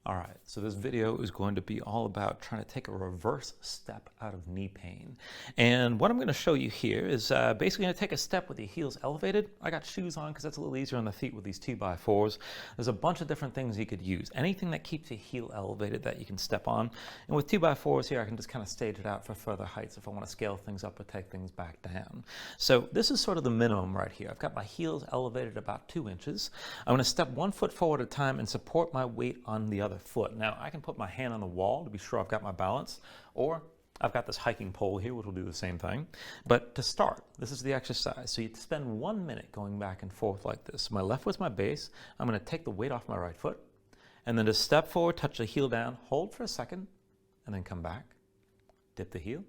All right, so this video is going to be all about trying to take a reverse step out of knee pain. And what I'm going to show you here is basically going to take a step with the heels elevated. I got shoes on because that's a little easier on the feet with these 2x4s. There's a bunch of different things you could use. Anything that keeps your heel elevated that you can step on. And with 2x4s here, I can just kind of stage it out for further heights if I want to scale things up or take things back down. So this is sort of the minimum right here. I've got my heels elevated about 2 inches. I'm going to step 1 foot forward at a time and support my weight on the other foot. Now I can put my hand on the wall to be sure I've got my balance, or I've got this hiking pole here which will do the same thing. But to start, this is the exercise. So you spend 1 minute going back and forth like this. My left foot's my base. I'm going to take the weight off my right foot and then just step forward, touch the heel down, hold for a second, and then come back. Dip the heel,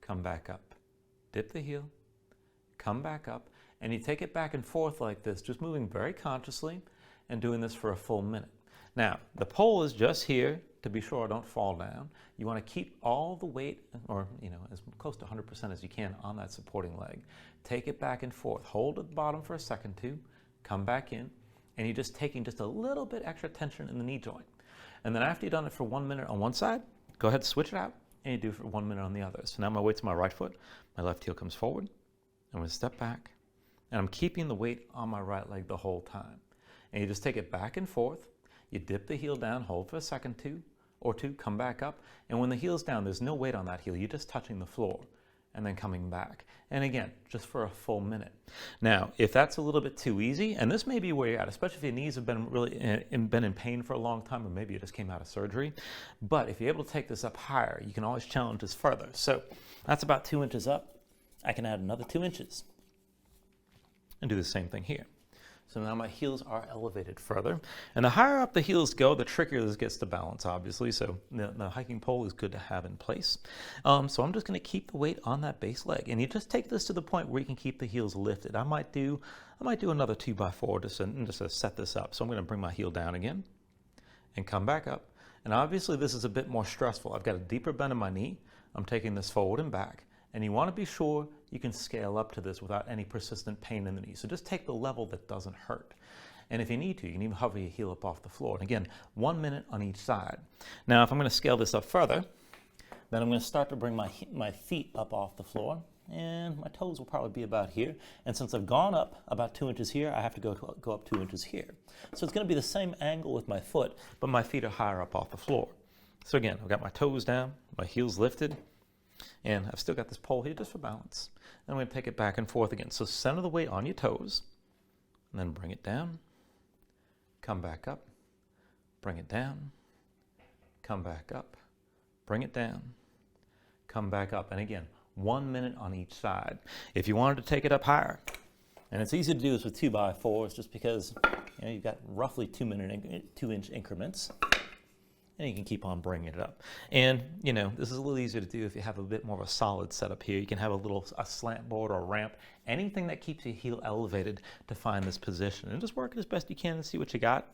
come back up. Dip the heel, come back up, and you take it back and forth like this, just moving very consciously and doing this for a full minute. Now, the pole is just here to be sure I don't fall down. You want to keep all the weight, or as close to 100% as you can on that supporting leg. Take it back and forth. Hold at the bottom for a second, two. Come back in, and you're just taking just a little bit extra tension in the knee joint. And then after you've done it for 1 minute on one side, go ahead and switch it out, and you do it for 1 minute on the other. So now my weight's my right foot, my left heel comes forward. I'm going to step back, and I'm keeping the weight on my right leg the whole time. And you just take it back and forth. You dip the heel down, hold for a second, two, come back up. And when the heel's down, there's no weight on that heel. You're just touching the floor and then coming back. And again, just for a full minute. Now, if that's a little bit too easy, and this may be where you're at, especially if your knees have been really been in pain for a long time, or maybe you just came out of surgery. But if you're able to take this up higher, you can always challenge this further. So that's about 2 inches up. I can add another 2 inches and do the same thing here. So now my heels are elevated further. And the higher up the heels go, the trickier this gets to balance, obviously. So the hiking pole is good to have in place. So I'm just going to keep the weight on that base leg. And you just take this to the point where you can keep the heels lifted. I might do another 2x4 just to set this up. So I'm going to bring my heel down again and come back up. And obviously this is a bit more stressful. I've got a deeper bend in my knee. I'm taking this forward and back. And you want to be sure you can scale up to this without any persistent pain in the knee. So just take the level that doesn't hurt. And if you need to, you can even hover your heel up off the floor. And again, 1 minute on each side. Now, if I'm going to scale this up further, then I'm going to start to bring my feet up off the floor. And my toes will probably be about here. And since I've gone up about 2 inches here, I have to go up 2 inches here. So it's going to be the same angle with my foot, but my feet are higher up off the floor. So again, I've got my toes down, my heels lifted. And I've still got this pole here just for balance. And I'm going to take it back and forth again. So center the weight on your toes, and then bring it down, come back up, bring it down, come back up, bring it down, come back up. And again, 1 minute on each side. If you wanted to take it up higher, and it's easy to do this with 2x4s just because you've got roughly 2 inch increments. And you can keep on bringing it up. And, this is a little easier to do if you have a bit more of a solid setup here. You can have a slant board or a ramp, anything that keeps your heel elevated to find this position. And just work it as best you can and see what you got.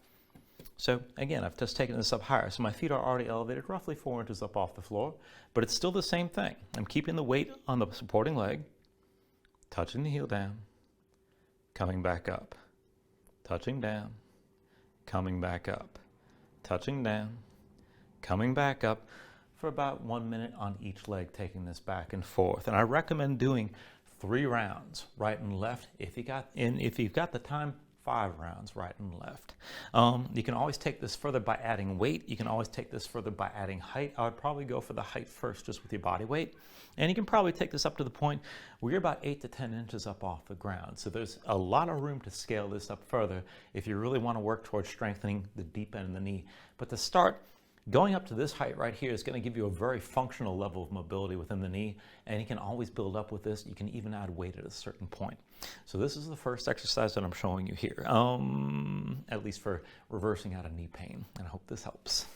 So, again, I've just taken this up higher. So my feet are already elevated roughly 4 inches up off the floor. But it's still the same thing. I'm keeping the weight on the supporting leg, touching the heel down, coming back up, touching down, coming back up, touching down, coming back up for about 1 minute on each leg, taking this back and forth. And I recommend doing 3 rounds, right and left. If you've got the time, 5 rounds, right and left. You can always take this further by adding weight. You can always take this further by adding height. I would probably go for the height first, just with your body weight. And you can probably take this up to the point where you're about 8 to 10 inches up off the ground. So there's a lot of room to scale this up further if you really want to work towards strengthening the deep end of the knee. But to start, going up to this height right here is going to give you a very functional level of mobility within the knee, and you can always build up with this. You can even add weight at a certain point. So this is the first exercise that I'm showing you here, at least for reversing out of knee pain, and I hope this helps.